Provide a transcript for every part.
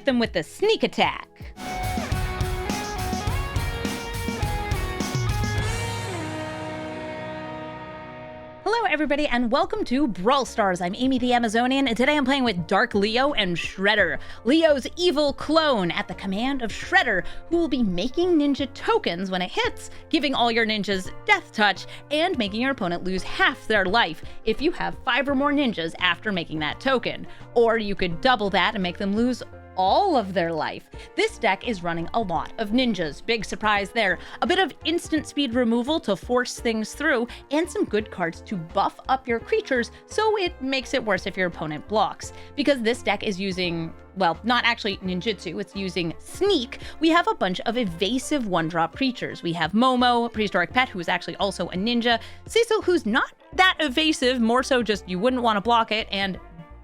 hit them with the sneak attack. Hello everybody and welcome to Brawl Stars. I'm Amy the Amazonian and today I'm playing with Dark Leo and Shredder, Leo's evil clone at the command of Shredder, who will be making ninja tokens when it hits, giving all your ninjas death touch and making your opponent lose half their life if you have 5 or more ninjas after making that token. Or you could double that and make them lose all of their life. This deck is running a lot of ninjas. Big surprise there. A bit of instant speed removal to force things through, and some good cards to buff up your creatures so it makes it worse if your opponent blocks. Because this deck is using, well, not actually ninjutsu, it's using sneak. We have a bunch of evasive one-drop creatures. We have Momo, Prehistoric Pet, who is actually also a ninja, Cecil, who's not that evasive, more so just you wouldn't want to block it, and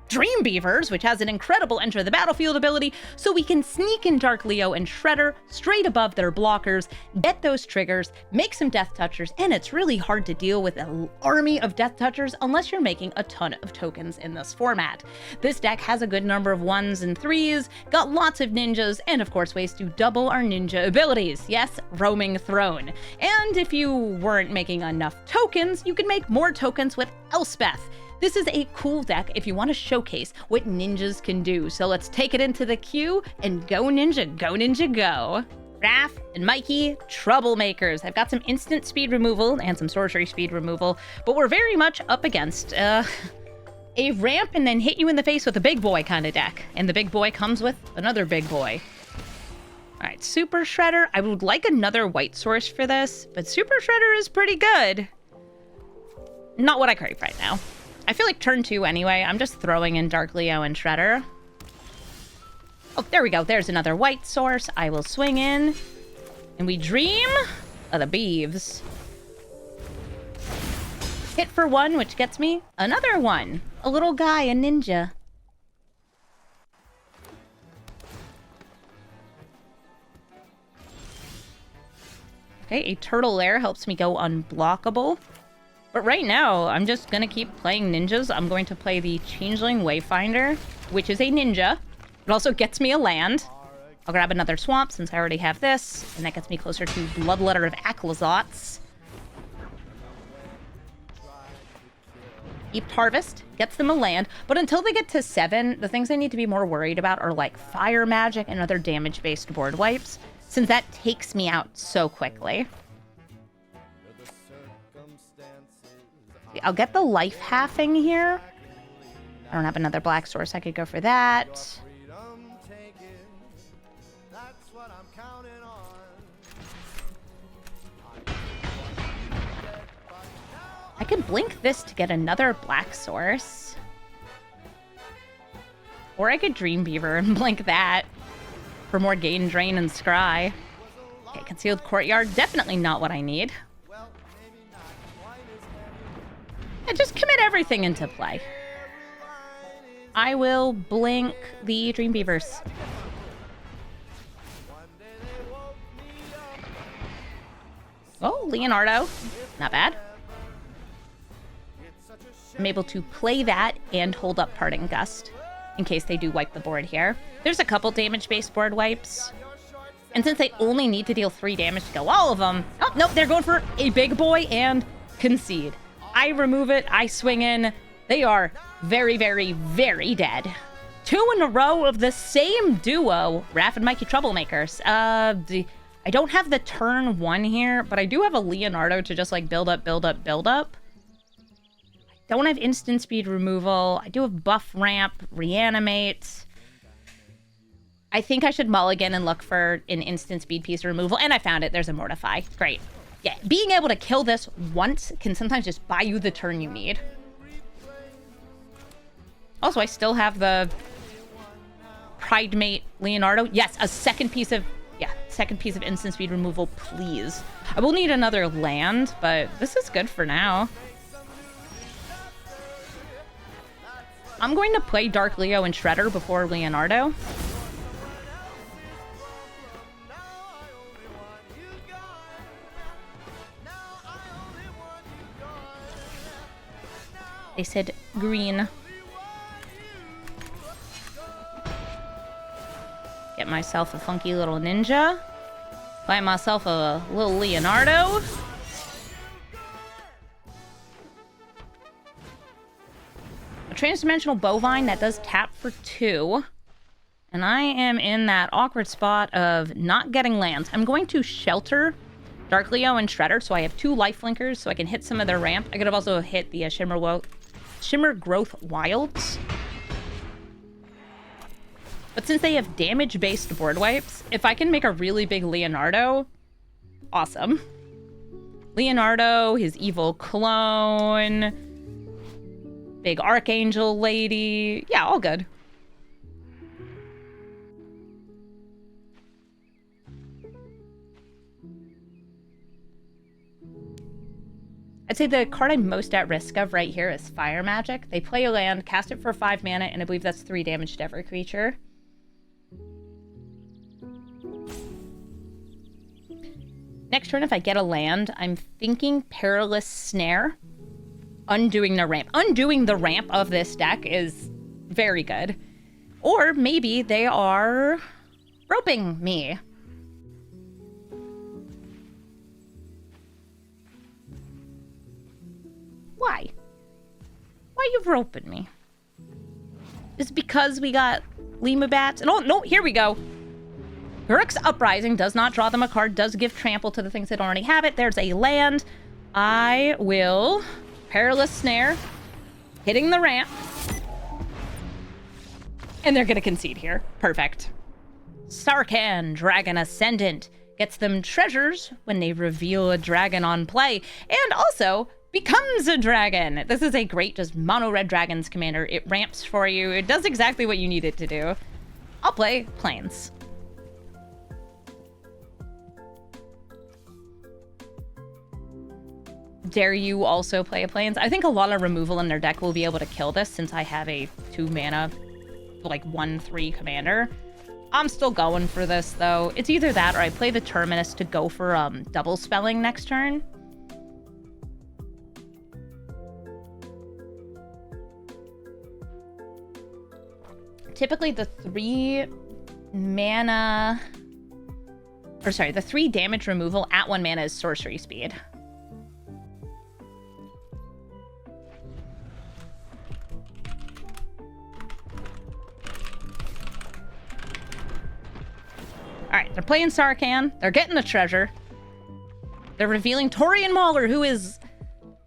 Dream Beavers, which has an incredible enter the battlefield ability, so we can sneak in Dark Leo and Shredder straight above their blockers, get those triggers, make some Death Touchers, and it's really hard to deal with an army of Death Touchers unless you're making a ton of tokens in this format. This deck has a good number of 1s and 3s, got lots of ninjas, and of course ways to double our ninja abilities. Yes, Roaming Throne. And if you weren't making enough tokens, you could make more tokens with Elspeth. This is a cool deck if you want to showcase what ninjas can do. So let's take it into the queue and go ninja, go ninja, go. Raph and Mikey, troublemakers. I've got some instant speed removal and some sorcery speed removal, but we're very much up against a ramp and then hit you in the face with a big boy kind of deck. And the big boy comes with another big boy. All right, Super Shredder. I would like another white source for this, but Super Shredder is pretty good. Not what I crave right now. I feel like turn 2 anyway. I'm just throwing in Dark Leo and Shredder. Oh, there we go. There's another white source. I will swing in. And we dream of the beeves. Hit for 1, which gets me another 1. A little guy, a ninja. Okay, a turtle lair helps me go unblockable. But right now, I'm just going to keep playing ninjas. I'm going to play the Changeling Wayfinder, which is a ninja. It also gets me a land. I'll grab another swamp since I already have this. And that gets me closer to Bloodletter of Aclazots. Deep Harvest gets them a land. But until they get to 7, the things I need to be more worried about are like Fire Magic and other damage-based board wipes, since that takes me out so quickly. I'll get the life halving here. I don't have another black source. I could go for that. I could blink this to get another black source. Or I could Dream Beaver and blink that for more gain, drain, and scry. Okay, Concealed Courtyard. Definitely not what I need. Yeah, just commit everything into play. I will blink the Dream Beavers. Oh, Leonardo. Not bad. I'm able to play that and hold up Parting Gust in case they do wipe the board here. There's a couple damage-based board wipes. And since they only need to deal 3 damage to go all of them... Oh, nope, they're going for a big boy and concede. I remove it, I swing in. They are very, very, very dead. 2 in a row of the same duo, Raph and Mikey troublemakers. I don't have the turn 1 here, but I do have a Leonardo to just like build up, build up, build up. I don't have instant speed removal. I do have buff ramp, reanimate. I think I should mulligan and look for an instant speed piece removal, and I found it. There's a Mortify. Great. Yeah, being able to kill this once can sometimes just buy you the turn you need. Also, I still have the Pridemate Leonardo. Yes, a second piece of instant speed removal, please. I will need another land, but this is good for now. I'm going to play Dark Leo and Shredder before Leonardo. They said green. Get myself a funky little ninja. Buy myself a little Leonardo. A transdimensional bovine that does tap for 2. And I am in that awkward spot of not getting lands. I'm going to shelter Dark Leo and Shredder, so I have 2 life flinkers, so I can hit some of their ramp. I could have also hit the Shimmer Growth Wilds. But since they have damage-based board wipes, if I can make a really big Leonardo, awesome. Leonardo, his evil clone, big Archangel lady. Yeah, all good. I'd say the card I'm most at risk of right here is Fire Magic. They play a land, cast it for 5 mana, and I believe that's 3 damage to every creature. Next turn, if I get a land, I'm thinking Perilous Snare. Undoing the ramp. Undoing the ramp of this deck is very good. Or maybe they are roping me. Why? Why you roping me? Is it because we got Lima Bats? Oh, no, here we go. Garruk's Uprising does not draw them a card, does give trample to the things that already have it. There's a land. I will Perilous Snare, hitting the ramp. And they're gonna concede here. Perfect. Sarkhan, Dragon Ascendant, gets them treasures when they reveal a dragon on play, and also becomes a dragon. This is a great just mono red dragons commander. It ramps for you. It does exactly what you need it to do. I'll play Plains. Dare you also play a Plains? I think a lot of removal in their deck will be able to kill this since I have a 2 mana, like 1/3 commander. I'm still going for this though. It's either that or I play the Terminus to go for double spelling next turn. Typically the 3 damage removal at 1 mana is sorcery speed. Alright, they're playing Sarkhan. They're getting the treasure. They're revealing Torian Mauler, who is...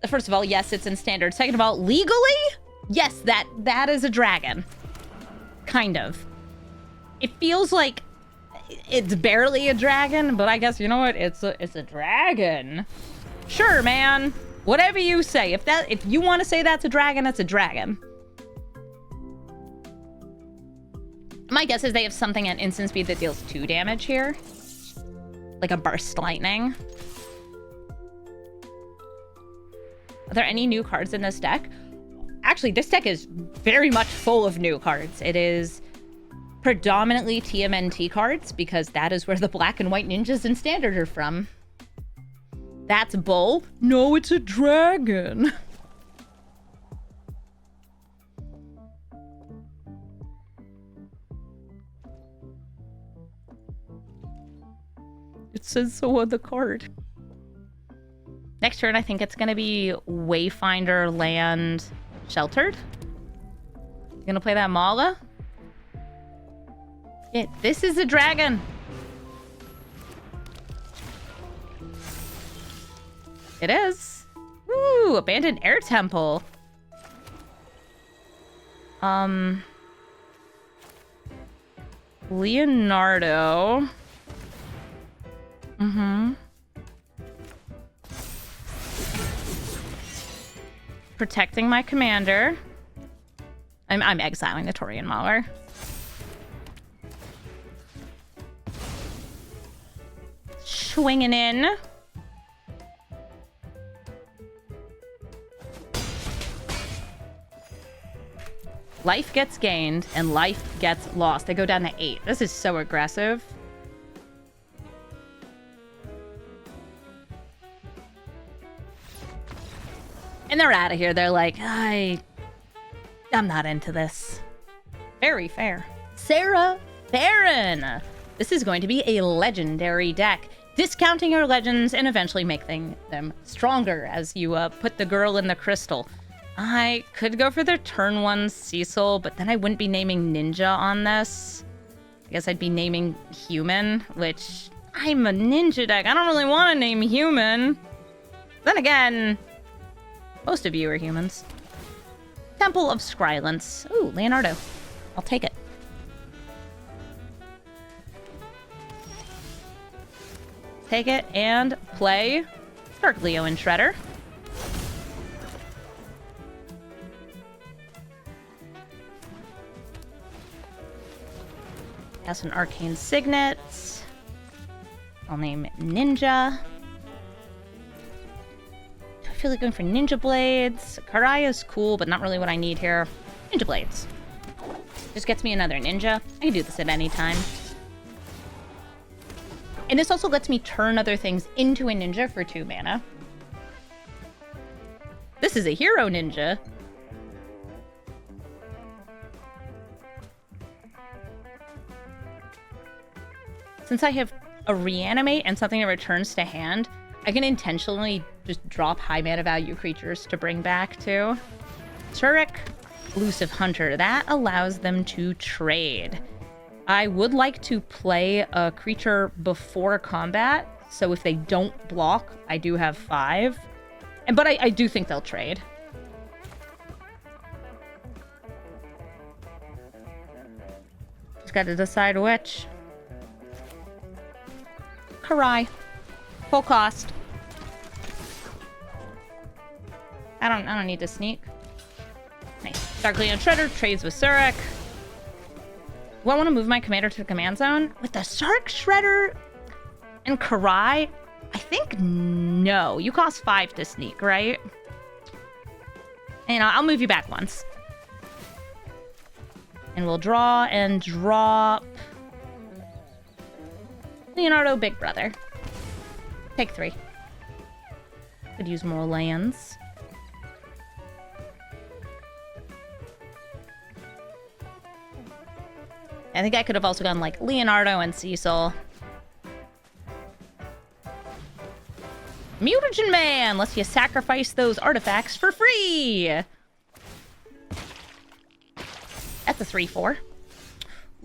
First of all, yes, it's in standard. Second of all, legally? Yes, that is a dragon. Kind of. It feels like it's barely a dragon, but I guess, you know what? It's a dragon. Sure, man. Whatever you say. If you want to say that's a dragon, it's a dragon. My guess is they have something at instant speed that deals 2 damage here. Like a burst lightning. Are there any new cards in this deck? Actually, this deck is very much full of new cards. It is predominantly TMNT cards because that is where the black and white ninjas in standard are from. That's bull. No, it's a dragon. It says so on the card. Next turn, I think it's going to be Wayfinder, land, sheltered. You gonna play that Mala? Yeah, this is a dragon. It is. Woo, abandoned air temple. Leonardo. Protecting my commander. I'm exiling the Torian Mauler. Swinging in. Life gets gained and life gets lost. They go down to 8. This is so aggressive. And they're out of here. They're like, I'm not into this. Very fair. Sarah Baron. This is going to be a legendary deck, discounting your legends and eventually making them stronger as you put the girl in the crystal. I could go for the turn 1 Cecil, but then I wouldn't be naming Ninja on this. I guess I'd be naming Human, which I'm a Ninja deck. I don't really want to name Human. Then again, most of you are humans. Temple of Skrylance. Ooh, Leonardo. I'll take it. Take it and play Dark Leo and Shredder. Cast an Arcane Signet. I'll name Ninja. I feel like going for Ninja Blades. Karai is cool, but not really what I need here. Ninja Blades. Just gets me another ninja. I can do this at any time. And this also lets me turn other things into a ninja for 2 mana. This is a hero ninja. Since I have a reanimate and something that returns to hand, I can intentionally just drop high mana value creatures to bring back too. Turek, Elusive Hunter. That allows them to trade. I would like to play a creature before combat, so if they don't block, I do have 5. But I do think they'll trade. Just gotta decide which. Karai. Full cost. I don't need to sneak. Nice. Dark Leo Shredder trades with Surek. Do I want to move my commander to the command zone? With the Sark Shredder and Karai? I think no. You cost 5 to sneak, right? And I'll move you back once. And we'll draw and drop Leonardo Big Brother. Take 3. Could use more lands. I think I could have also gone like Leonardo and Cecil. Mutagen Man lets you sacrifice those artifacts for free. That's a 3/4.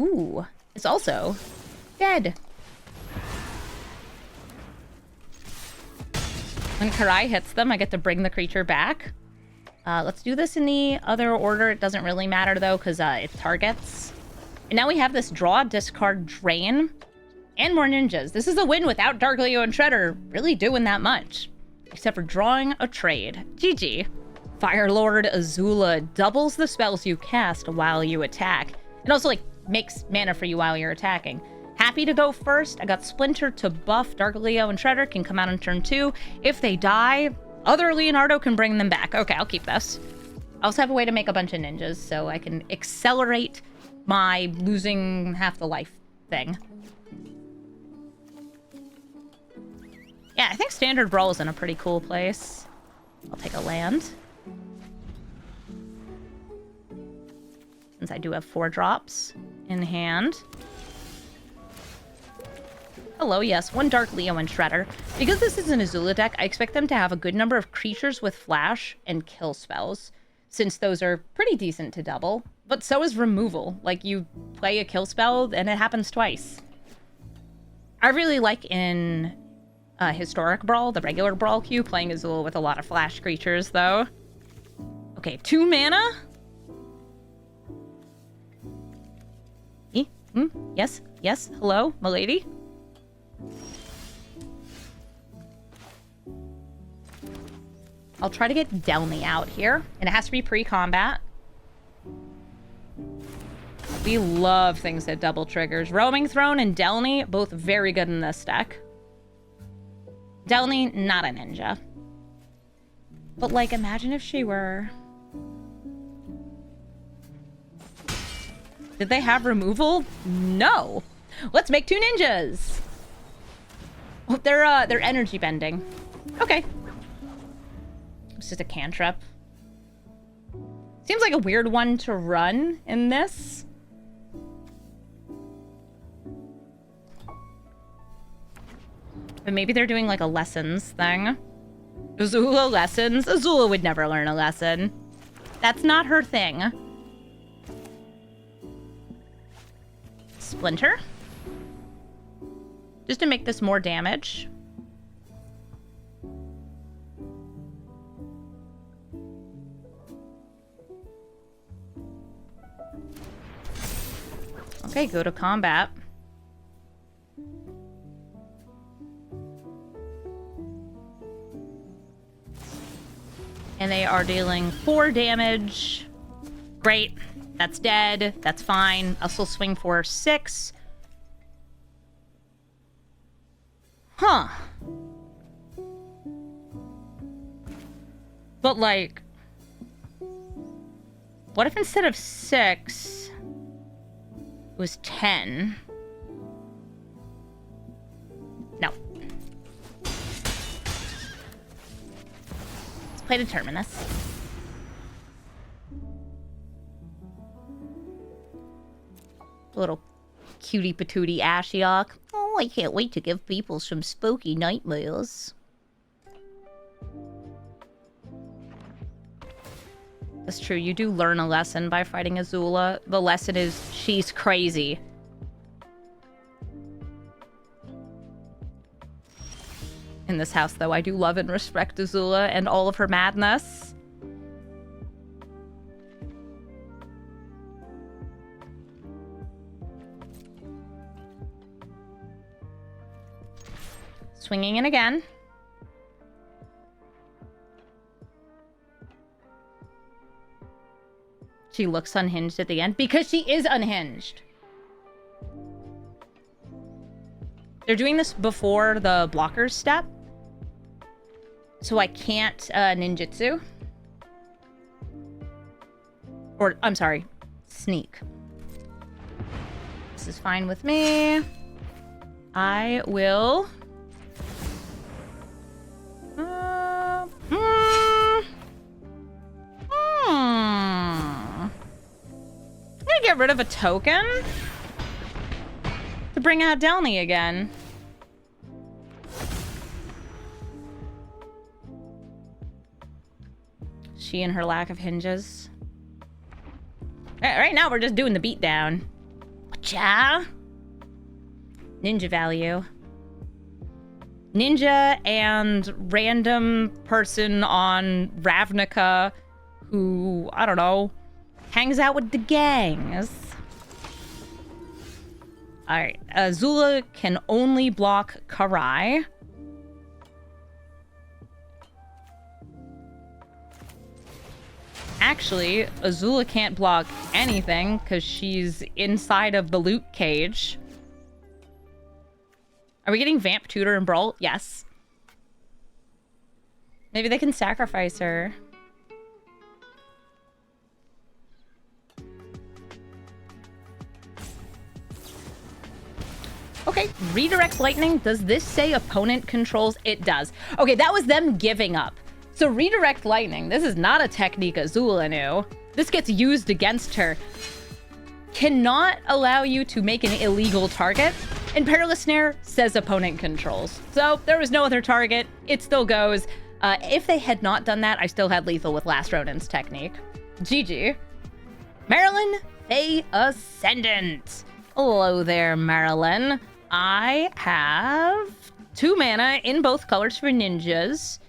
Ooh, it's also dead. When Karai hits them, I get to bring the creature back. Let's do this in the other order. It doesn't really matter though, because it targets. And now we have this draw, discard, drain, and more ninjas. This is a win without Dark Leo and Shredder really doing that much. Except for drawing a trade. GG. Fire Lord Azula doubles the spells you cast while you attack. It also, like, makes mana for you while you're attacking. Happy to go first. I got Splinter to buff. Dark Leo and Shredder can come out on turn 2. If they die, other Leonardo can bring them back. Okay, I'll keep this. I also have a way to make a bunch of ninjas, so I can accelerate my losing half the life thing. Yeah, I think Standard Brawl is in a pretty cool place. I'll take a land. Since I do have 4 drops in hand. Hello, yes, 1 Dark Leo and Shredder. Because this is an Azula deck, I expect them to have a good number of creatures with flash and kill spells, since those are pretty decent to double. But so is removal. Like, you play a kill spell, and it happens twice. I really like in Historic Brawl, the regular Brawl queue, playing Azula with a lot of flash creatures, though. Okay, 2 mana? Yes, yes, hello, milady? I'll try to get Delny out here, and it has to be pre-combat. We love things that double triggers. Roaming Throne and Delny, both very good in this deck. Delny, not a ninja. But, like, imagine if she were... Did they have removal? No. Let's make 2 ninjas. Oh, they're energy bending. Okay. It's just a cantrip. Seems like a weird one to run in this. But maybe they're doing like a lessons thing. Azula lessons? Azula would never learn a lesson. That's not her thing. Splinter. Just to make this more damage. Okay, go to combat. And they are dealing 4 damage. Great. That's dead. That's fine. I'll still swing for 6. Huh. But, like... what if instead of 6... it was 10? No. Let's play Determinus. Little cutie patootie Ashiok. Oh, I can't wait to give people some spooky nightmares. That's true, you do learn a lesson by fighting Azula. The lesson is, she's crazy. In this house, though, I do love and respect Azula and all of her madness. Swinging in again. She looks unhinged at the end because she is unhinged. They're doing this before the blockers step. So I can't ninjutsu. Or, I'm sorry, sneak. This is fine with me. I will... I'm gonna get rid of a token to bring out Delny again. She and her lack of hinges. Right now we're just doing the beatdown. Whatcha? Ninja value. Ninja and random person on Ravnica who, I don't know, hangs out with the gangs. Alright, Azula can only block Karai. Actually, Azula can't block anything because she's inside of the loot cage. Are we getting Vamp Tutor and Brawl? Yes. Maybe they can sacrifice her. Okay, redirect lightning. Does this say opponent controls? It does. Okay, that was them giving up. So redirect lightning, this is not a technique Azula knew. This gets used against her. Cannot allow you to make an illegal target. And Perilous Snare says opponent controls. So there was no other target. It still goes. If they had not done that, I still had lethal with Last Ronin's technique. GG. Marilyn Faye Ascendant. Hello there, Marilyn. I have 2 mana in both colors for ninjas.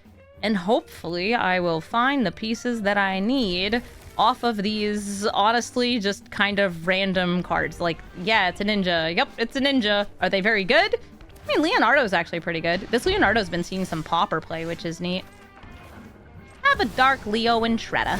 And hopefully I will find the pieces that I need off of these, honestly, just kind of random cards. Like, yeah, it's a ninja. Yep, it's a ninja. Are they very good? I mean, Leonardo's actually pretty good. This Leonardo's been seeing some Pauper play, which is neat. Have a Dark Leo and Shredder.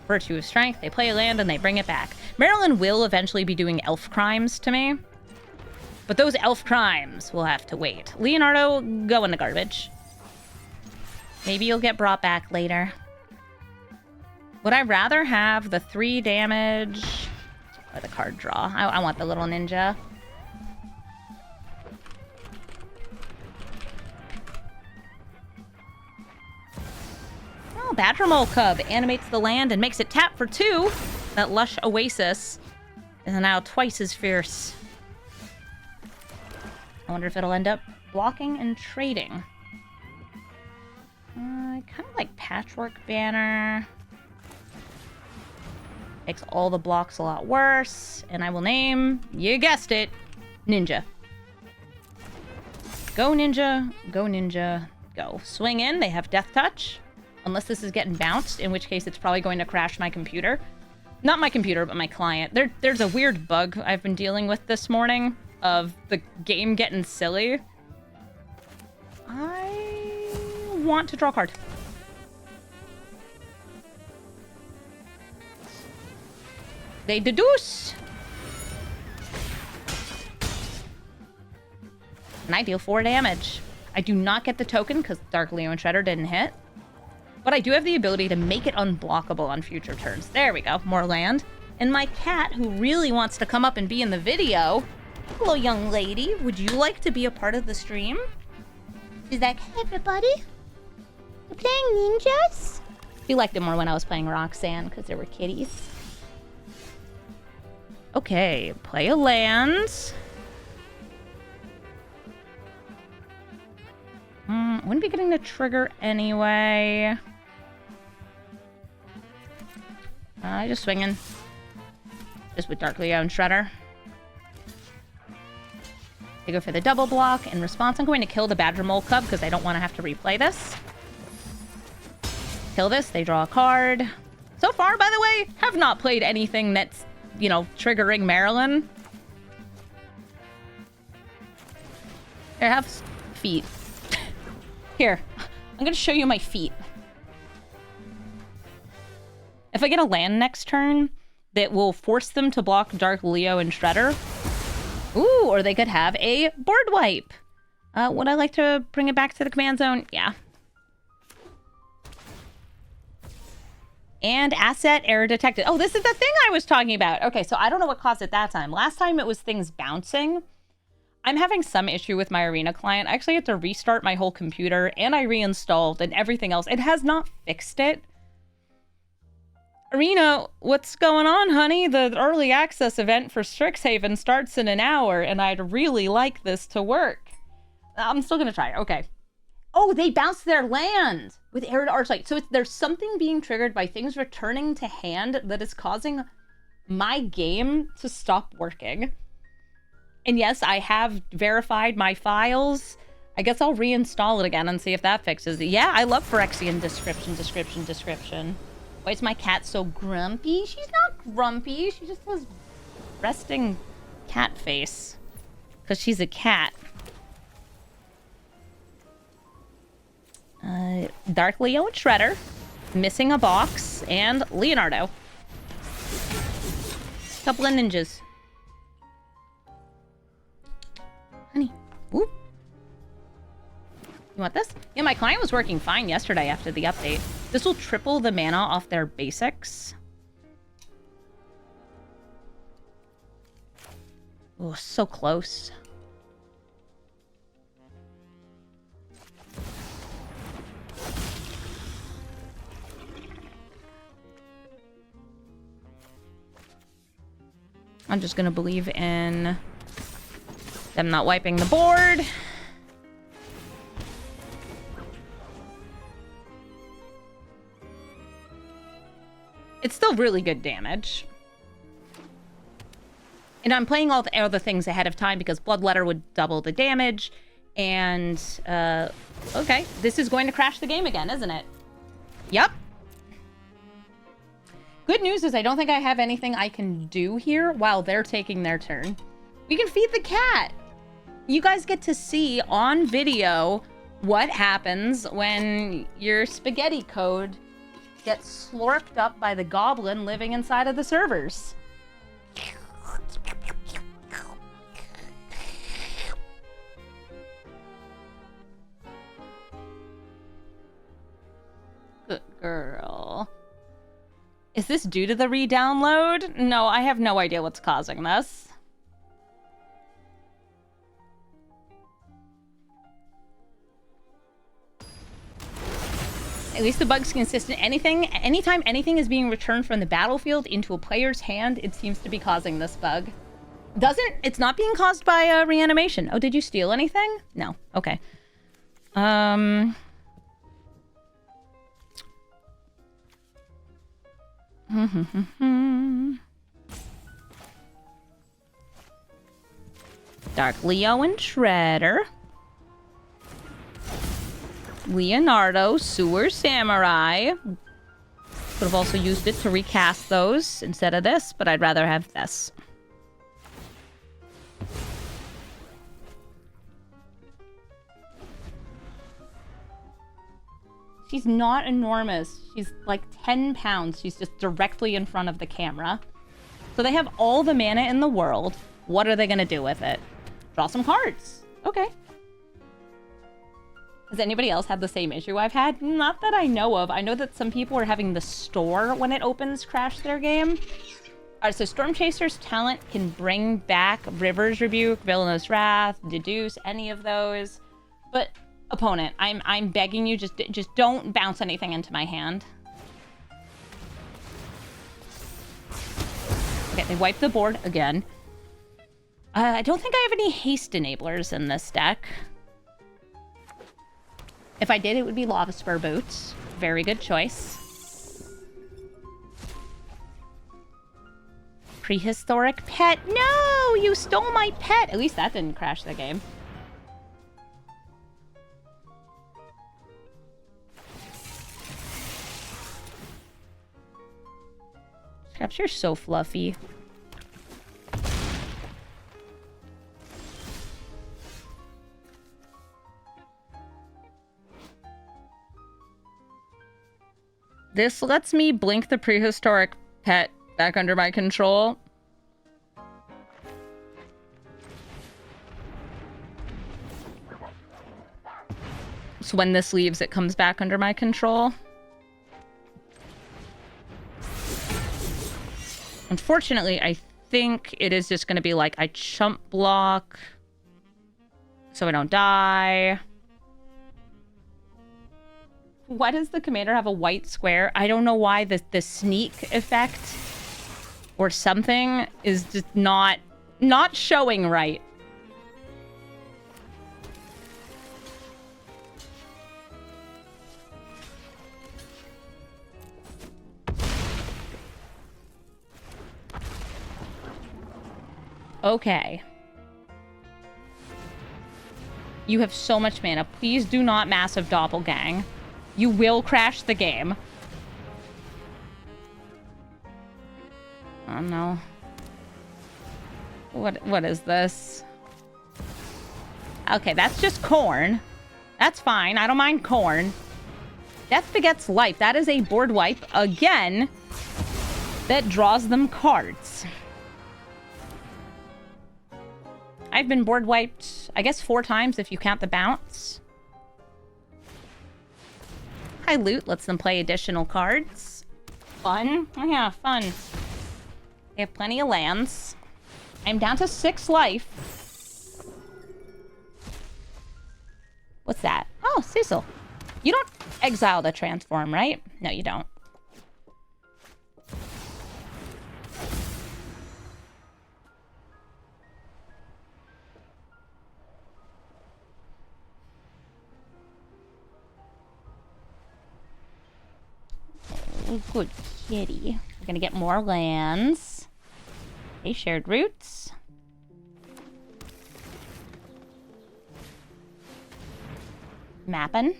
Virtue of Strength, they play a land and they bring it back. Marilyn will eventually be doing elf crimes to me. But those elf crimes will have to wait. Leonardo, go in the garbage. Maybe you'll get brought back later. Would I rather have the 3 damage or the card draw? I want the little ninja. Badger Mole Cub animates the land and makes it tap for 2. That lush oasis is now twice as fierce. I wonder if it'll end up blocking and trading. Kind of like Patchwork Banner. Makes all the blocks a lot worse. And I will name, you guessed it, Ninja. Go Ninja, go Ninja, go. Swing in, they have Death Touch. Unless this is getting bounced, in which case it's probably going to crash my computer. Not my computer, but my client. There's a weird bug I've been dealing with this morning of the game getting silly. I want to draw a card. They deduce. And I deal 4 damage. I do not get the token because Dark Leo and Shredder didn't hit. But I do have the ability to make it unblockable on future turns. There we go. More land. And my cat, who really wants to come up and be in the video. Hello, young lady. Would you like to be a part of the stream? Is that everybody? You're playing ninjas? We liked it more when I was playing Roxanne because there were kitties. Okay, play a land. Wouldn't be getting the trigger anyway. Just swinging. Just with Dark Leo and Shredder. They go for the double block. In response, I'm going to kill the Badger Mole Cub because I don't want to have to replay this. Kill this, they draw a card. So far, by the way, have not played anything that's, you know, triggering Marilyn. Here, have feet. Here, I'm going to show you my feet. If I get a land next turn that will force them to block Dark Leo and Shredder. Ooh, or they could have a board wipe. Would I like to bring it back to the command zone? Yeah. And asset error detected. Oh, this is the thing I was talking about. Okay, so I don't know what caused it that time. Last time it was things bouncing. I'm having some issue with my Arena client. I actually had to restart my whole computer, and I reinstalled and everything else. It has not fixed it. Arena, what's going on, honey? The early access event for Strixhaven starts in an hour, and I'd really like this to work. I'm still gonna try. Okay. Oh, they bounced their land with error to Archlight. So there's something being triggered by things returning to hand that is causing my game to stop working. And yes, I have verified my files. I guess I'll reinstall it again and see if that fixes it. Yeah, I love Phyrexian description. Why is my cat so grumpy? She's not grumpy. She just has resting cat face. Because she's a cat. Dark Leo and Shredder. Missing a box. And Leonardo. Couple of ninjas. Honey. Whoop. You want this? Yeah, my client was working fine yesterday after the update. This will triple the mana off their basics. Oh, so close. I'm just gonna believe in them not wiping the board. It's still really good damage. And I'm playing all the other things ahead of time because Bloodletter would double the damage. And, okay. This is going to crash the game again, isn't it? Yep. Good news is I don't think I have anything I can do here while they're taking their turn. We can feed the cat. You guys get to see on video what happens when your spaghetti code gets slurped up by the goblin living inside of the servers. Good girl. Is this due to the re-download? No, I have no idea what's causing this. At least the bug's consistent. Anytime anything is being returned from the battlefield into a player's hand, it seems to be causing this bug. It's not being caused by reanimation. Oh, did you steal anything? No. Okay. Dark Leo and Shredder. Leonardo, Sewer Samurai. Could have also used it to recast those instead of this, but I'd rather have this. She's not enormous. She's like 10 pounds. She's just directly in front of the camera. So they have all the mana in the world. What are they going to do with it? Draw some cards. Okay. Has anybody else had the same issue I've had? Not that I know of. I know that some people are having the store, when it opens, crash their game. Alright, so Storm Chaser's talent can bring back River's Rebuke, Villainous Wrath, Deduce, any of those. But, opponent, I'm begging you, just don't bounce anything into my hand. Okay, they wipe the board again. I don't think I have any haste enablers in this deck. If I did, it would be Lava Spur Boots. Very good choice. Prehistoric Pet. No! You stole my pet! At least that didn't crash the game. Scraps, you're so fluffy. This lets me blink the prehistoric pet back under my control. So when this leaves, it comes back under my control. Unfortunately, I think it is just going to be like I chump block so I don't die. Why does the commander have a white square? I don't know why the sneak effect or something is just not showing right. Okay. You have so much mana. Please do not massive doppelgang. You will crash the game. Oh no. What is this? Okay, that's just corn. That's fine. I don't mind corn. Death begets life. That is a board wipe again that draws them cards. I've been board wiped, I guess 4 times if you count the bounce. High loot lets them play additional cards. Fun. Oh yeah, fun. They have plenty of lands. I'm down to 6 life. What's that? Oh, Cecil. You don't exile the transform, right? No, you don't. Good kitty. We're gonna get more lands. Okay, shared roots. Mappin'.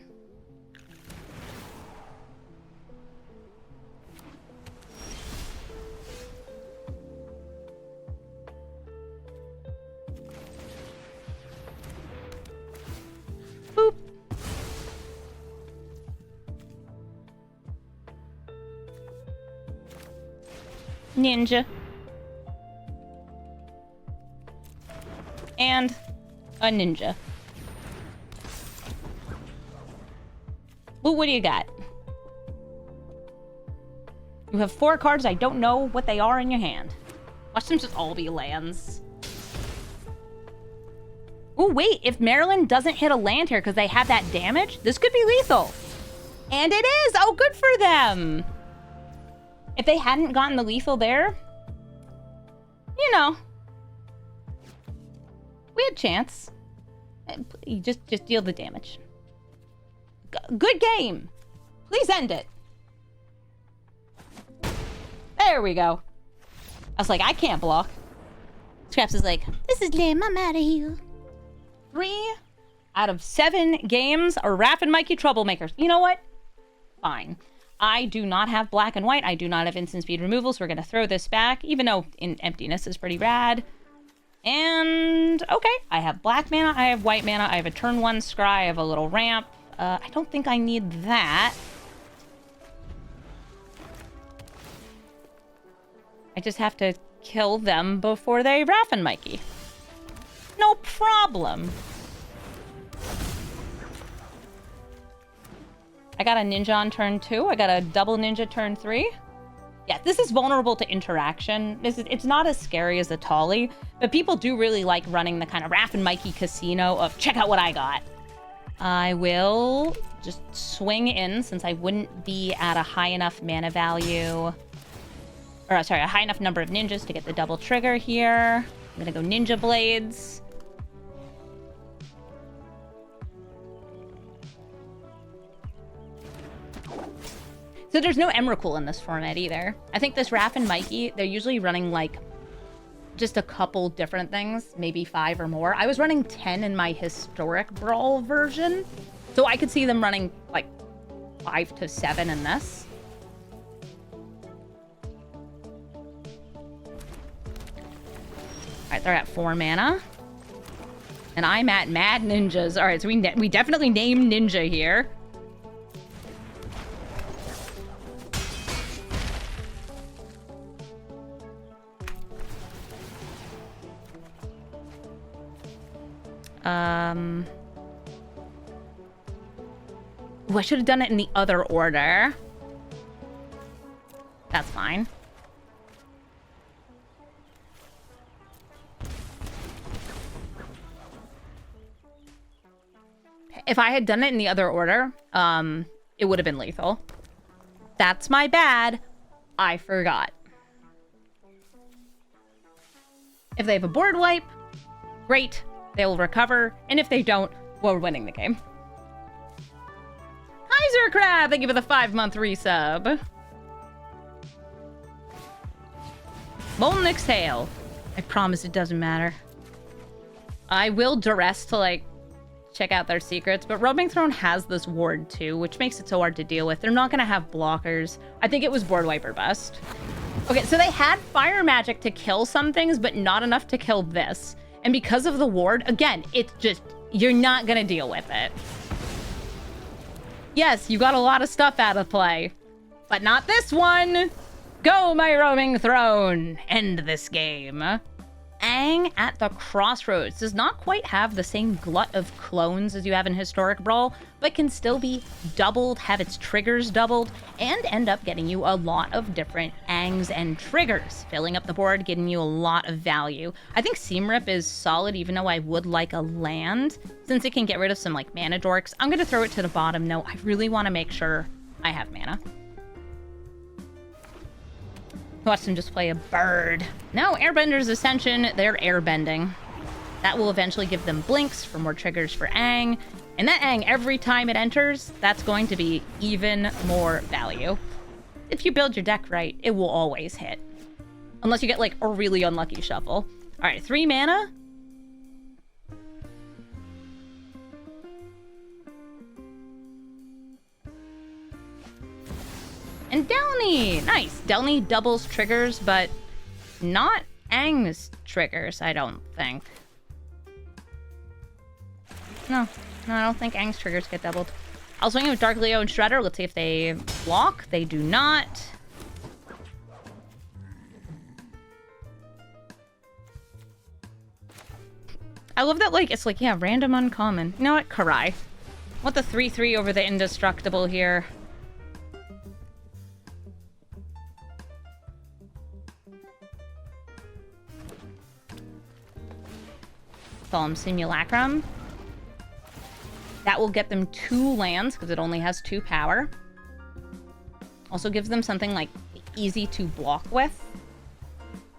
Boop. Ninja. And a ninja. Well, what do you got? You have 4 cards. I don't know what they are in your hand. Watch them just all be lands. Oh, wait. If Maryland doesn't hit a land here because they have that damage, this could be lethal. And it is! Oh, good for them! If they hadn't gotten the lethal there, you know, we had a chance. You just deal the damage. Good game. Please end it. There we go. I was like, I can't block. Scraps is like, this is lame, I'm out of here. 3 out of 7 games are Raph and Mikey troublemakers. You know what? Fine. I do not have black and white. I do not have instant speed removal, so we're going to throw this back, even though in emptiness is pretty rad. And, okay, I have black mana, I have white mana, I have a turn 1 scry, I have a little ramp. I don't think I need that. I just have to kill them before they Raph and Mikey. No problem. I got a ninja on turn 2. I got a double ninja turn 3. Yeah, this is vulnerable to interaction. It's not as scary as a Tolly, but people do really like running the kind of Raph and Mikey casino of check out what I got. I will just swing in since I wouldn't be at a high enough mana value. Or, sorry, a high enough number of ninjas to get the double trigger here. I'm gonna go Ninja Blades. So there's no Emrakul in this format either. I think this Raph and Mikey, they're usually running like just a couple different things, maybe 5 or more. I was running 10 in my historic Brawl version, so I could see them running like 5 to 7 in this. All right, they're at 4 mana. And I'm at Mad Ninjas. All right, so we definitely named Ninja here. Ooh, I should have done it in the other order. That's fine. If I had done it in the other order, it would have been lethal. That's my bad. I forgot. If they have a board wipe, great. They will recover. And if they don't, we're winning the game. Hi, Zercrab! Thank you for the 5-month resub. Molten Exhale. I promise it doesn't matter. I will duress to, like, check out their secrets, but Roaming Throne has this ward too, which makes it so hard to deal with. They're not going to have blockers. I think it was board wiper bust. Okay, so they had fire magic to kill some things, but not enough to kill this. And because of the ward, again, it's just, you're not going to deal with it. Yes, you got a lot of stuff out of play, but not this one. Go, my Roaming Throne. End this game. Aang at the Crossroads does not quite have the same glut of clones as you have in Historic Brawl, but can still be doubled, have its triggers doubled, and end up getting you a lot of different Aangs and triggers, filling up the board, getting you a lot of value. I think Seam Rip is solid, even though I would like a land, since it can get rid of some like mana dorks. I'm going to throw it to the bottom. No, I really want to make sure I have mana. Watch them just play a bird. No, Airbender's Ascension, they're airbending. That will eventually give them blinks for more triggers for Aang. And that Aang, every time it enters, that's going to be even more value. If you build your deck right, it will always hit. Unless you get like a really unlucky shuffle. All right, 3 mana. And Delny! Nice. Delny doubles triggers, but not Aang's triggers, I don't think. No, I don't think Aang's triggers get doubled. I'll swing in with Dark Leo and Shredder. Let's see if they block. They do not. I love that, like, it's like, yeah, random uncommon. You know what? Karai. I want the 3/3 over the Indestructible here. Call him Simulacrum. That will get them 2 lands, because it only has 2 power. Also gives them something, like, easy to block with.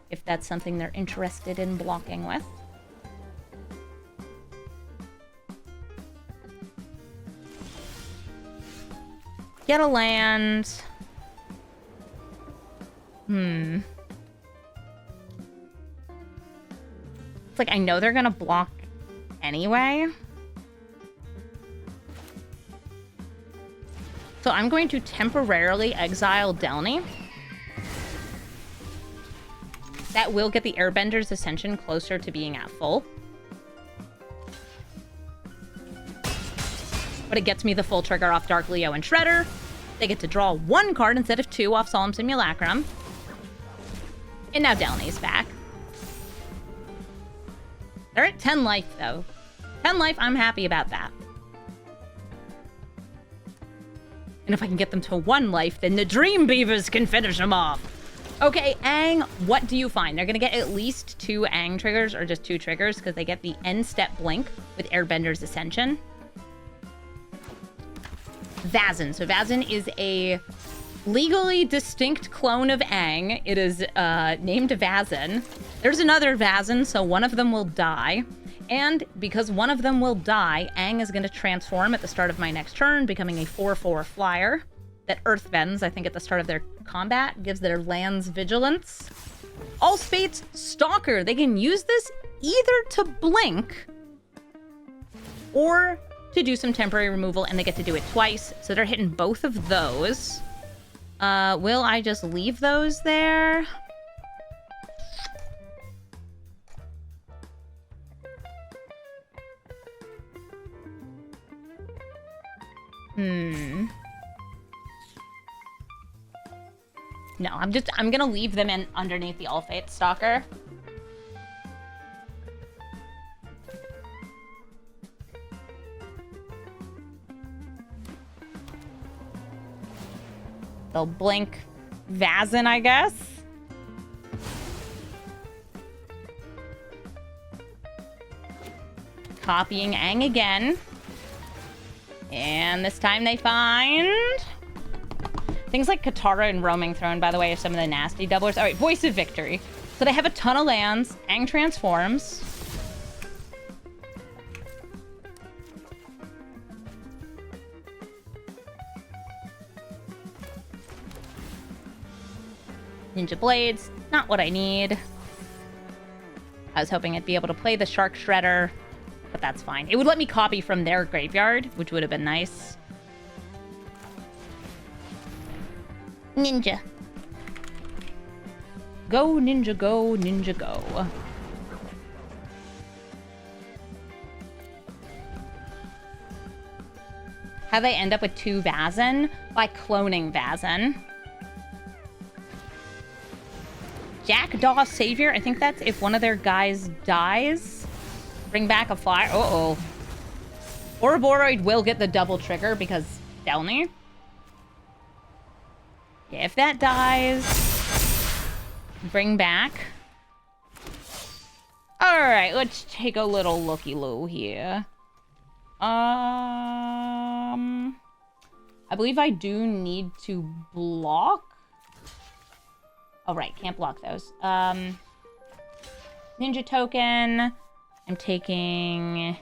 If that's something they're interested in blocking with. Get a land. It's like, I know they're gonna block anyway. So I'm going to temporarily exile Delny. That will get the Airbender's Ascension closer to being at full. But it gets me the full trigger off Dark Leo and Shredder. They get to draw 1 card instead of 2 off Solemn Simulacrum. And now Delny's back. They're at 10 life, though. 10 life, I'm happy about that. And if I can get them to 1 life, then the Dream Beavers can finish them off. Okay, Aang, what do you find? They're going to get at least 2 Aang triggers, or just 2 triggers, because they get the end step blink with Airbender's Ascension. Vazin. So Vazin is a legally distinct clone of Aang. It is named Vazin. There's another Vazin, so one of them will die. And because one of them will die, Aang is going to transform at the start of my next turn, becoming a 4/4 flyer that earthbends, I think, at the start of their combat, gives their lands vigilance. Allspate's Stalker. They can use this either to blink or to do some temporary removal, and they get to do it twice. So they're hitting both of those. Will I just leave those there? No, I'm gonna leave them in underneath the Allfate Stalker. They'll blink Vazin, I guess. Copying Aang again. And this time they find things like Katara and Roaming Throne, by the way, are some of the nasty doublers. All right, Voice of Victory. So they have a ton of lands. Aang transforms. Ninja Blades, not what I need. I was hoping I'd be able to play the Shark Shredder, but that's fine. It would let me copy from their graveyard, which would have been nice. Ninja. Go, ninja, go, ninja, go. How they end up with 2 Vazin? By cloning Vazin. Jackdaw Savior. I think that's if one of their guys dies. Bring back a flyer. Uh-oh. Ouroboros will get the double trigger because Delny. Yeah, if that dies, bring back. Alright, let's take a little looky-loo here. I believe I do need to block. Oh, right. Can't block those. Ninja token. I'm taking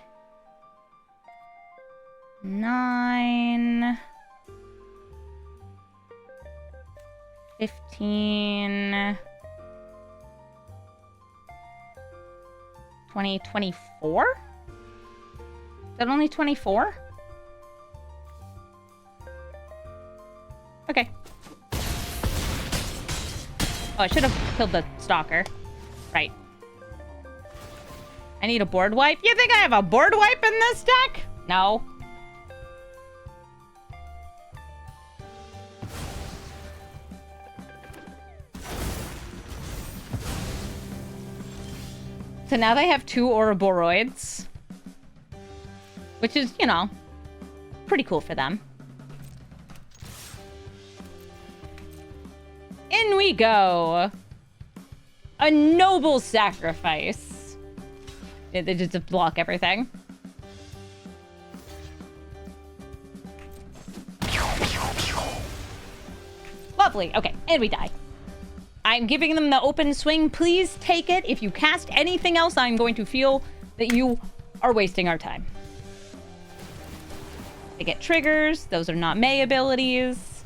9, 15, 20, 24? Is that only 24? Okay. Oh, I should have killed the Stalker. Right. I need a board wipe. You think I have a board wipe in this deck? No. So now they have 2 Ouroboros. Which is, you know, pretty cool for them. In we go. A noble sacrifice. They just block everything. Lovely. Okay, and we die. I'm giving them the open swing. Please take it. If you cast anything else, I'm going to feel that you are wasting our time. They get triggers. Those are not May abilities.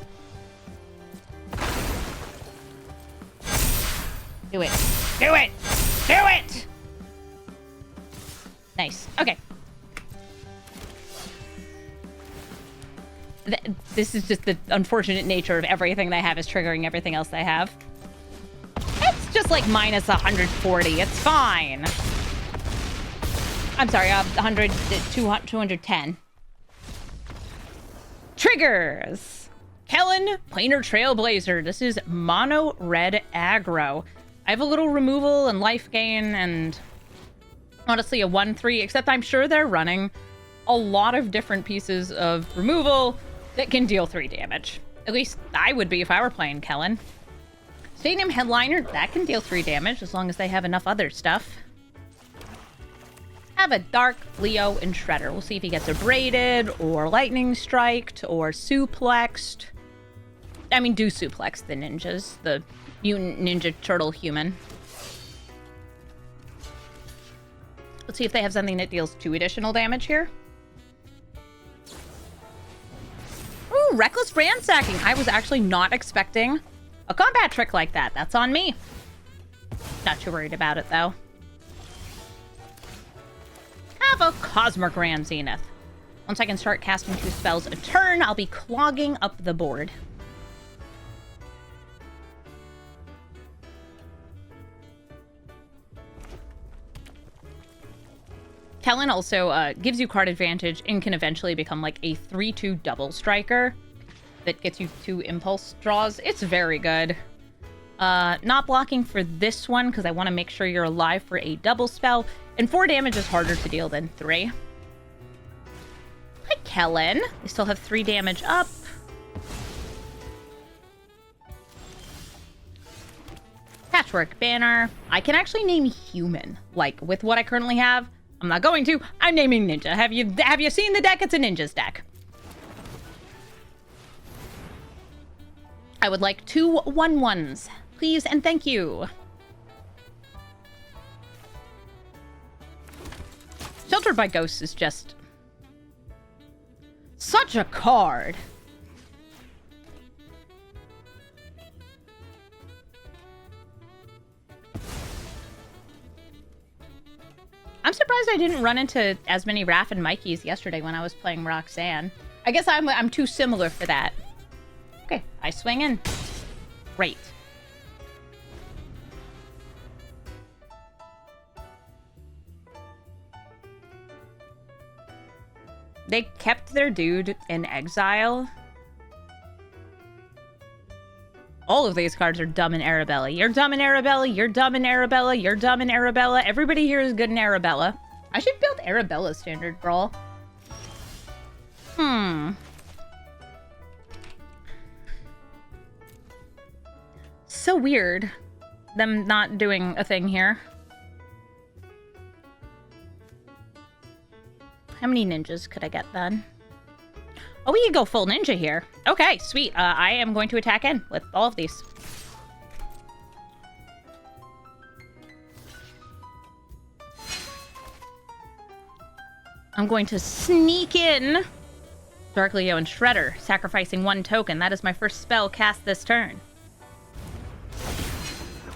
Do it. Do it! Do it! Nice. Okay. This is just the unfortunate nature of everything they have is triggering everything else they have. It's just like minus 140. It's fine. I'm sorry, 100, 210. Triggers. Kellan, Planar Trailblazer. This is mono red aggro. I have a little removal and life gain and honestly a 1-3, except I'm sure they're running a lot of different pieces of removal that can deal 3 damage. At least I would be if I were playing Kellan. Stadium Headliner, that can deal 3 damage as long as they have enough other stuff. Have a Dark, Leo, and Shredder. We'll see if he gets abraded, or lightning striked, or suplexed. I mean, do suplex the ninjas, the mutant ninja turtle human. Let's see if they have something that deals 2 additional damage here. Ooh, Reckless Ransacking. I was actually not expecting a combat trick like that. That's on me. Not too worried about it, though. Have a Cosmic Grand Zenith. Once I can start casting 2 spells a turn, I'll be clogging up the board. Kellan also gives you card advantage and can eventually become like a 3-2 double striker that gets you 2 impulse draws. It's very good. Not blocking for this one because I want to make sure you're alive for a double spell. And 4 damage is harder to deal than 3. Hi, Kellan. They still have 3 damage up. Patchwork Banner. I can actually name human. Like, with what I currently have, I'm not going to. I'm naming ninja. Have you seen the deck? It's a ninja's deck. I would like 2 1/1s. Please and thank you. Sheltered by Ghosts is just such a card. I'm surprised I didn't run into as many Raph and Mikeys yesterday when I was playing Roxanne. I guess I'm too similar for that. Okay, I swing in. Great. They kept their dude in exile. All of these cards are dumb in Arabella. You're dumb in Arabella. You're dumb in Arabella. You're dumb in Arabella. Everybody here is good in Arabella. I should build Arabella standard Brawl. So weird. Them not doing a thing here. How many ninjas could I get then? Oh, we can go full ninja here. Okay, sweet. I am going to attack in with all of these. I'm going to sneak in Dark Leo and Shredder, sacrificing 1 token. That is my first spell cast this turn.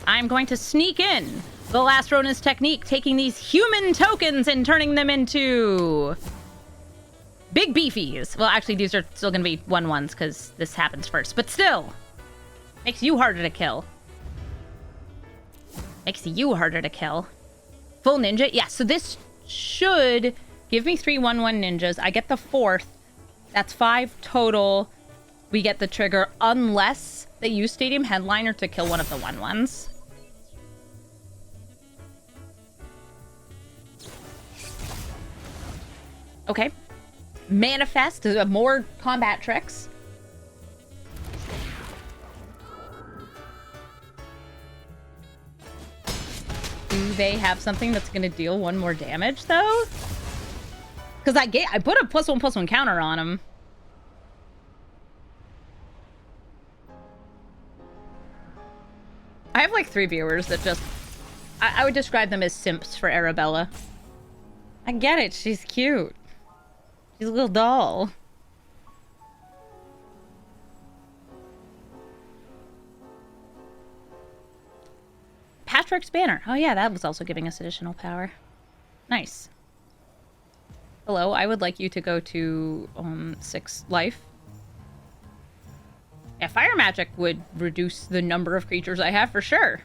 I'm going to sneak in the Last Ronin's technique, taking these human tokens and turning them into big beefies. Well, actually, these are still going to be 1/1s because this happens first. But still, makes you harder to kill. Makes you harder to kill. Full ninja. Yeah, so this should give me 3 1/1 ninjas. I get the 4th. That's 5 total. We get the trigger unless they use Stadium Headliner to kill one of the 1/1s. Okay. Manifest, more combat tricks. Do they have something that's going to deal 1 more damage, though? Because I put a +1/+1 counter on him. I have like 3 viewers that just... I would describe them as simps for Arabella. I get it. She's cute. She's a little doll. Patrick's banner. Oh yeah, that was also giving us additional power. Nice. Hello, I would like you to go to 6 life. Yeah, fire magic would reduce the number of creatures I have for sure.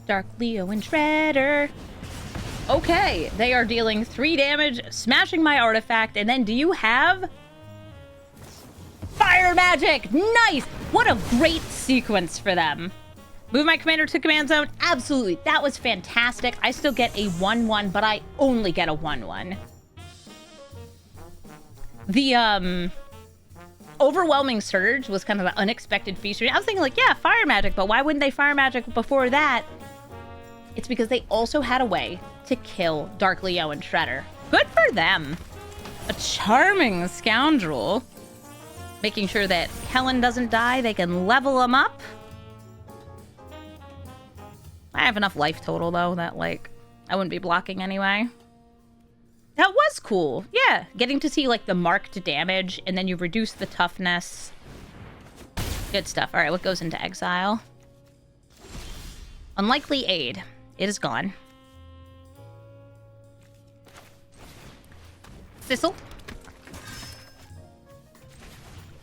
Dark Leo and Shredder. Okay, they are dealing 3 damage, smashing my artifact, and then do you have... fire magic! Nice! What a great sequence for them. Move my commander to command zone? Absolutely, that was fantastic. I still get a 1-1, but I only get a 1-1. The, overwhelming surge was kind of an unexpected feature. I was thinking like, yeah, fire magic, but why wouldn't they fire magic before that? It's because they also had a way to kill Dark Leo and Shredder. Good for them. A charming scoundrel. Making sure that Kellan doesn't die. They can level him up. I have enough life total, though, that, like, I wouldn't be blocking anyway. That was cool. Yeah. Getting to see, like, the marked damage, and then you reduce the toughness. Good stuff. All right, what goes into exile? Unlikely aid. It is gone. Thistle.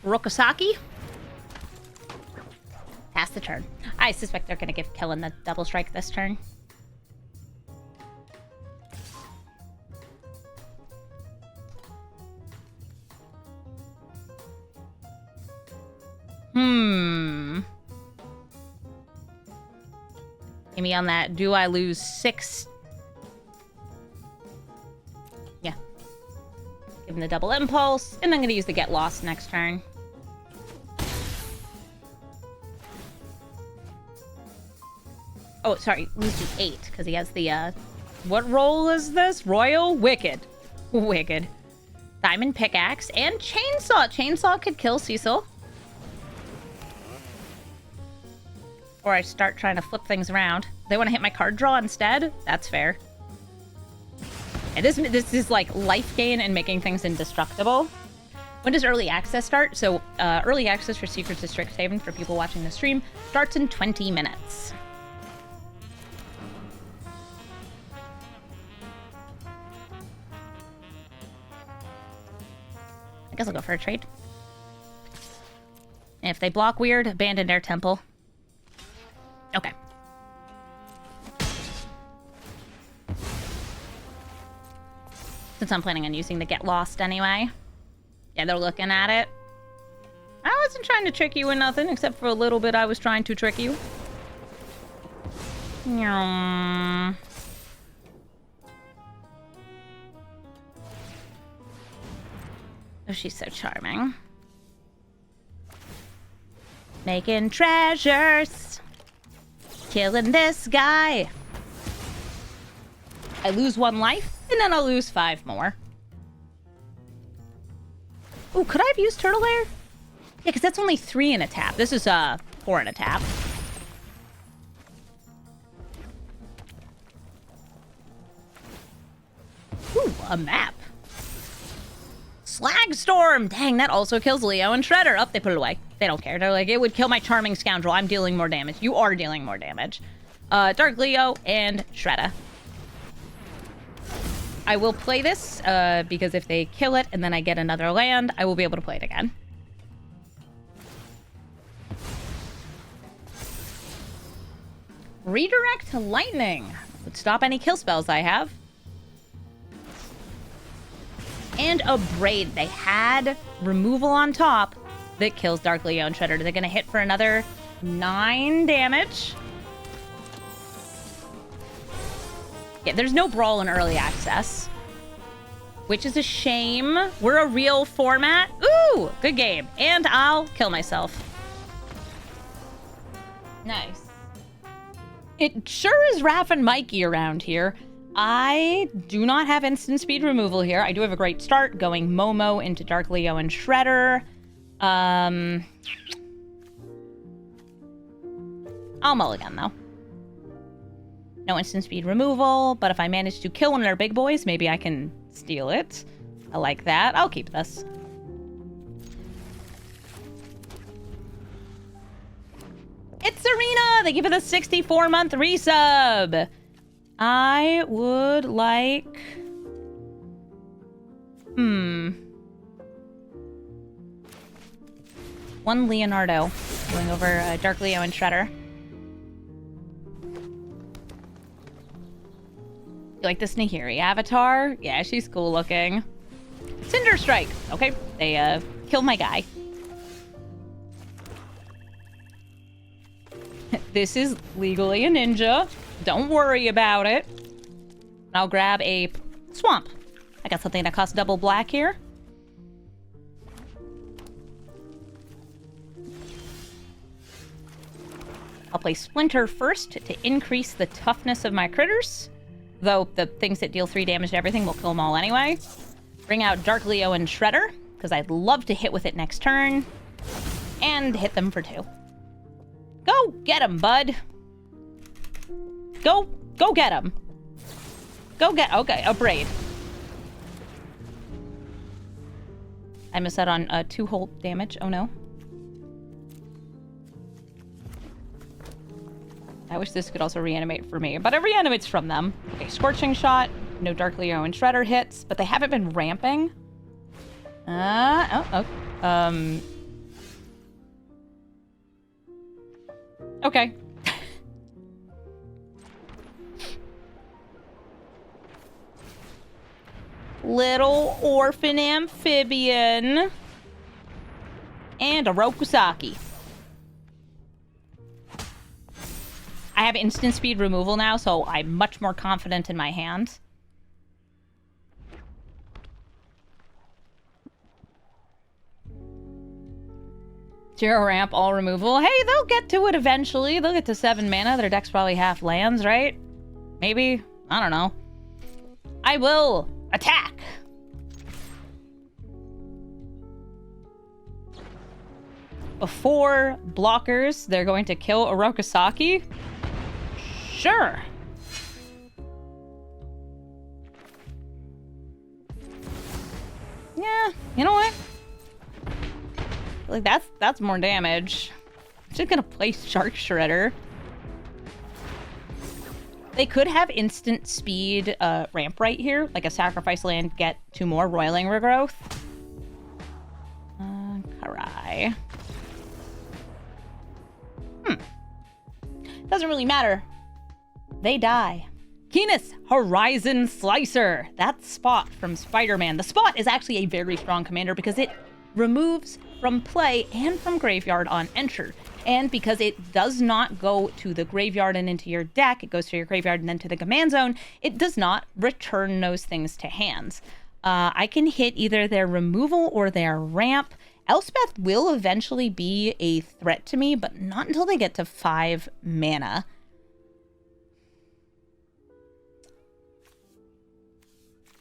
Rokosaki. Pass the turn. I suspect they're going to give Kellan the double strike this turn. Give me on that. Do I lose 6? Yeah. Give him the double impulse, and I'm going to use the get lost next turn. Oh, sorry. Lose to 8, because he has the, what roll is this? Royal? Wicked. Wicked. Diamond pickaxe and chainsaw. Chainsaw could kill Cecil. Or I start trying to flip things around. They want to hit my card draw instead? That's fair. And this is like life gain and making things indestructible. When does early access start? So early access for Secrets of Strixhaven for people watching the stream starts in 20 minutes. I guess I'll go for a trade. And if they block weird, abandon their temple. Okay. Since I'm planning on using the get lost anyway. Yeah, they're looking at it. I wasn't trying to trick you or nothing, except for a little bit I was trying to trick you. Oh, she's so charming. Making treasures. Killing this guy. I lose 1 life, and then I'll lose 5 more. Ooh, could I have used Turtle Lair? Yeah, because that's only 3 in a tap. This is 4 in a tap. Ooh, a map. Slag Storm! Dang, that also kills Leo and Shredder. Oh, they put it away. They don't care. They're like, it would kill my charming scoundrel. I'm dealing more damage. You are dealing more damage. Dark Leo and Shredder. I will play this, because if they kill it and then I get another land, I will be able to play it again. Redirect Lightning. Would stop any kill spells I have. And a Braid. They had removal on top that kills Dark Leo and Shredder. They're going to hit for another 9 damage. Yeah, there's no Brawl in early access, which is a shame. We're a real format. Ooh, good game. And I'll kill myself. Nice. It sure is Raph and Mikey around here. I do not have instant speed removal here. I do have a great start going Momo into Dark Leo and Shredder. I'll mulligan though. No instant speed removal, but if I manage to kill one of their big boys, maybe I can steal it. I like that. I'll keep this. It's Serena! Thank you for the 64-month resub! I would like... One Leonardo. Going over Dark Leo and Shredder. You like this Nahiri avatar? Yeah, she's cool looking. Cinder Strike! Okay, they killed my guy. This is legally a ninja. Don't worry about it. I'll grab a swamp. I got something that costs double black here. I'll play Splinter first to increase the toughness of my critters. Though the things that deal 3 damage to everything will kill them all anyway. Bring out Dark Leo and Shredder, because I'd love to hit with it next turn. And hit them for 2. Go get him, bud. Go get him. Okay, a braid. I missed out on 2 whole damage. Oh no. I wish this could also reanimate for me, but it reanimates from them. Okay, Scorching Shot. No Dark Leo and Shredder hits, but they haven't been ramping. Okay. Little orphan amphibian. And a Rokusaki. I have instant speed removal now, so I'm much more confident in my hand. Zero ramp, all removal. Hey, they'll get to it eventually. They'll get to 7 mana. Their deck's probably half lands, right? Maybe? I don't know. I will attack! Before blockers, they're going to kill a Rokusaki? Sure. Yeah, you know what? Like that's more damage. I'm just gonna play Shark Shredder. They could have instant speed ramp right here, like a sacrifice land, get 2 more Roiling Regrowth. Karai. Doesn't really matter. They die. Keenus, Horizon Slicer. That's Spot from Spider-Man. The Spot is actually a very strong commander because it removes from play and from graveyard on enter. And because it does not go to the graveyard and into your deck, it goes to your graveyard and then to the command zone, it does not return those things to hands. I can hit either their removal or their ramp. Elspeth will eventually be a threat to me, but not until they get to 5 mana.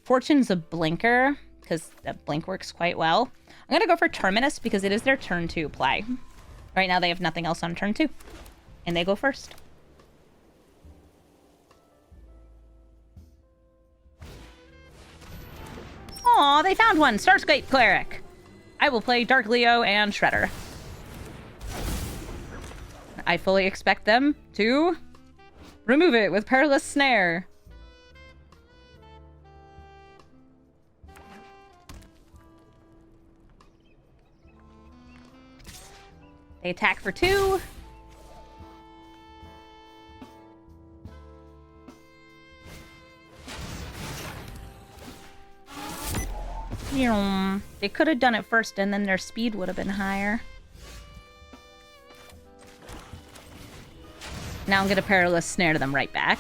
Fortune's a blinker, because that blink works quite well. I'm going to go for Terminus because it is their turn 2 play. Right now they have nothing else on turn 2. And they go first. Aw, they found one! Starscape Cleric! I will play Dark Leo and Shredder. I fully expect them to remove it with Perilous Snare. They attack for 2. They could have done it first and then their speed would have been higher. Now I'm going to Perilous Snare to them right back.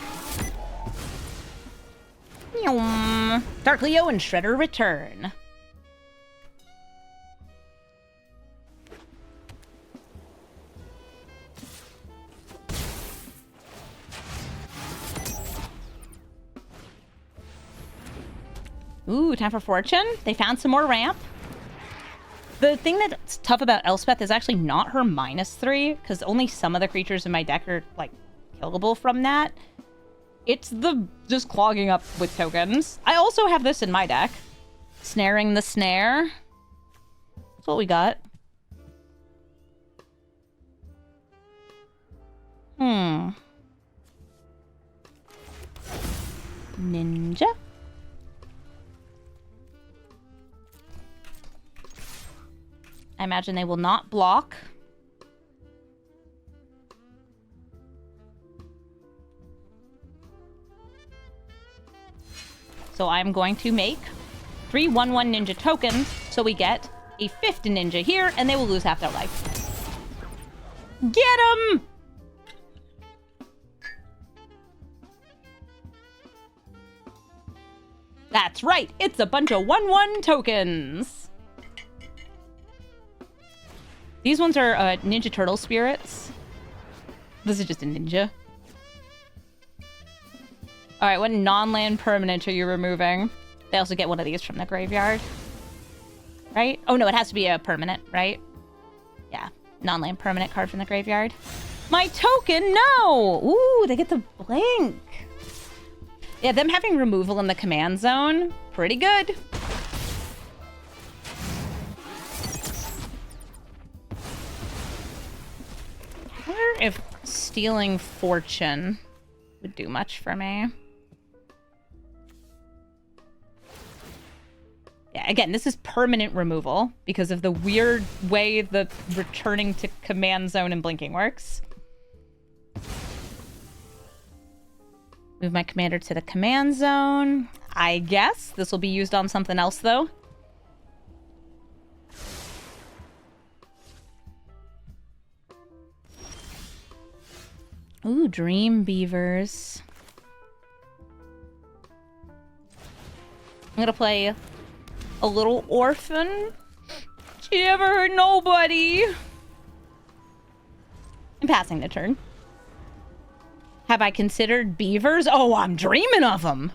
Dark Leo and Shredder return. Ooh, time for fortune. They found some more ramp. The thing that's tough about Elspeth is actually not her -3, because only some of the creatures in my deck are, like, killable from that. It's the just clogging up with tokens. I also have this in my deck. Snaring the snare. That's what we got. Ninja. I imagine they will not block. So I'm going to make 3 1/1 ninja tokens, so we get a 5th ninja here, and they will lose half their life. Get 'em! That's right, it's a bunch of 1/1 tokens. These ones are Ninja Turtle spirits. This is just a ninja. Alright, what non-land permanent are you removing? They also get one of these from the graveyard. Right? Oh no, it has to be a permanent, right? Yeah, non-land permanent card from the graveyard. My token, no! Ooh, they get the blink. Yeah, them having removal in the command zone, pretty good. I wonder if stealing fortune would do much for me. Yeah, again, this is permanent removal because of the weird way the returning to command zone and blinking works. Move my commander to the command zone. I guess this will be used on something else, though. Ooh, dream beavers. I'm gonna play a little orphan. She never hurt nobody. I'm passing the turn. Have I considered beavers? Oh, I'm dreaming of them.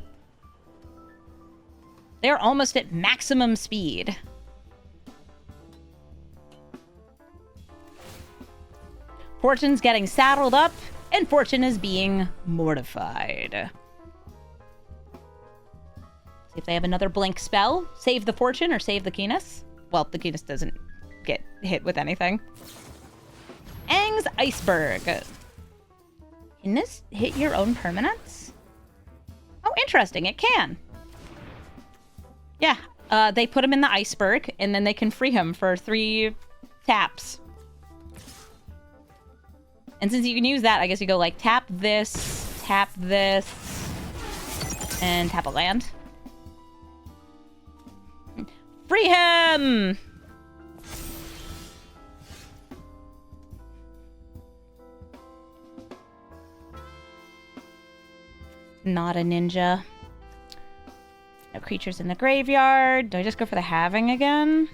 They're almost at maximum speed. Fortune's getting saddled up, and Fortune is being mortified. See if they have another blink spell. Save the Fortune or save the Keenus. Well, the Keenus doesn't get hit with anything. Aang's Iceberg. Can this hit your own permanents? Oh, interesting. It can. Yeah. They put him in the Iceberg, and then they can free him for 3 taps. And since you can use that, I guess you go like tap this, and tap a land. Free him! Not a ninja. No creatures in the graveyard. Do I just go for the halving again?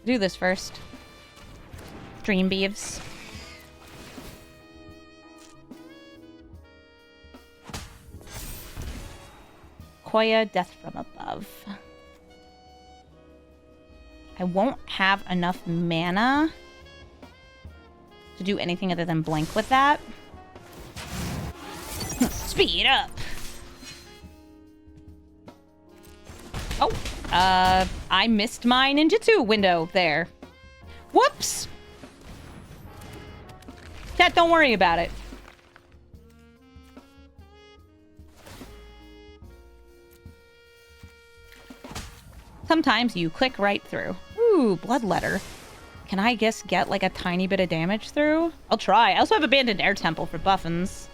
Do this first. Dream Beeves. Koya, Death from Above. I won't have enough mana to do anything other than blink with that. Speed up! Oh, I missed my ninjutsu window there. Whoops! Chat, don't worry about it. Sometimes you click right through. Ooh, Bloodletter. Can I guess get like a tiny bit of damage through? I'll try. I also have Abandoned Air Temple for buffins.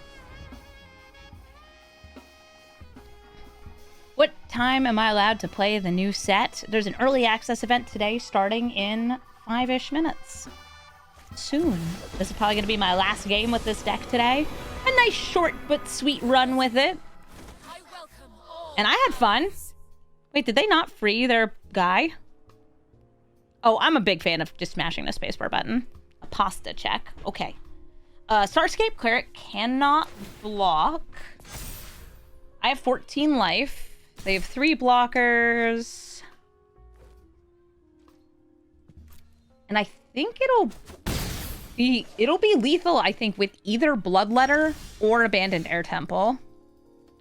What time am I allowed to play the new set? There's an early access event today starting in 5-ish minutes. Soon. This is probably going to be my last game with this deck today. A nice short but sweet run with it. And I had fun. Wait, did they not free their guy? Oh, I'm a big fan of just smashing the spacebar button. A pasta check. Okay. Starscape Cleric cannot block. I have 14 life. They have 3 blockers. And I think it'll be lethal, I think, with either Bloodletter or Abandoned Air Temple.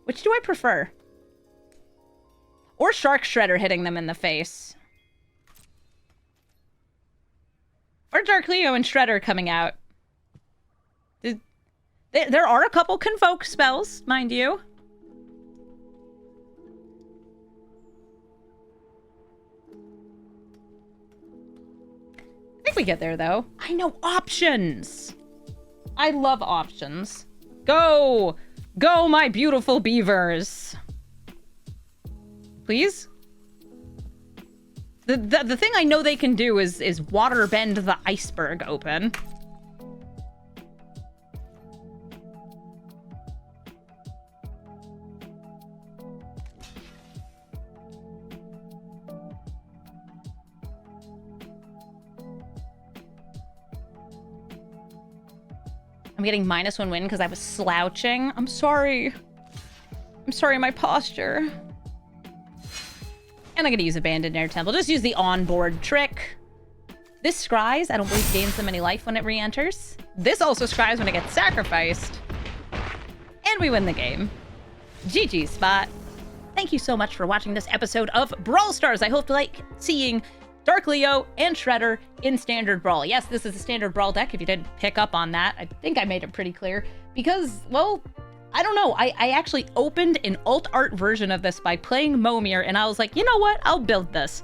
Which do I prefer? Or Shark Shredder hitting them in the face. Or Dark Leo and Shredder coming out. There are a couple Convoke spells, mind you. I think we get there, though. I know options. I love options. Go! Go, my beautiful beavers. Please? The thing I know they can do is water bend the iceberg open. I'm getting -1 win because I was slouching. I'm sorry. I'm sorry, my posture. And I'm going to use Abandoned Air Temple. Just use the onboard trick. This scries. I don't believe gains them any life when it re-enters. This also scries when it gets sacrificed. And we win the game. GG, Spot. Thank you so much for watching this episode of Brawl Stars. I hope you like seeing Dark Leo and Shredder in Standard Brawl. Yes, this is a Standard Brawl deck, if you didn't pick up on that. I think I made it pretty clear. Because, well, I don't know. I actually opened an alt art version of this by playing Momir, and I was like, you know what? I'll build this.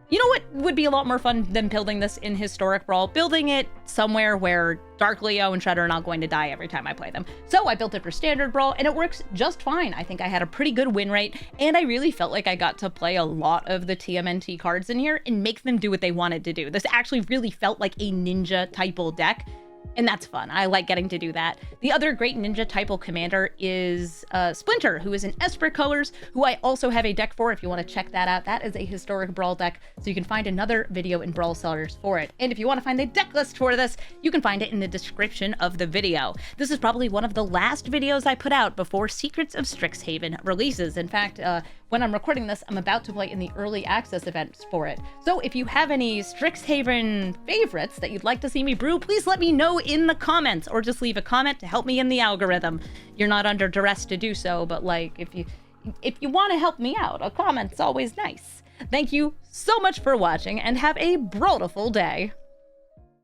You know what would be a lot more fun than building this in Historic Brawl? Building it somewhere where Dark Leo and Shredder are not going to die every time I play them. So I built it for Standard Brawl, and it works just fine. I think I had a pretty good win rate, and I really felt like I got to play a lot of the TMNT cards in here and make them do what they wanted to do. This actually really felt like a ninja type-al deck, and that's fun. I like getting to do that. The other great ninja type-al commander is Splinter, who is in Esper colors, who I also have a deck for if you want to check that out. That is a Historic Brawl deck, so you can find another video in Brawl Stars for it. And if you want to find the deck list for this, you can find it in the description of the video. This is probably one of the last videos I put out before Secrets of Strixhaven releases. In fact, when I'm recording this, I'm about to play in the early access events for it. So if you have any Strixhaven favorites that you'd like to see me brew, please let me know in the comments, or just leave a comment to help me in the algorithm. You're not under duress to do so, but like, if you want to help me out, a comment's always nice. Thank you so much for watching, and have a brawlful day.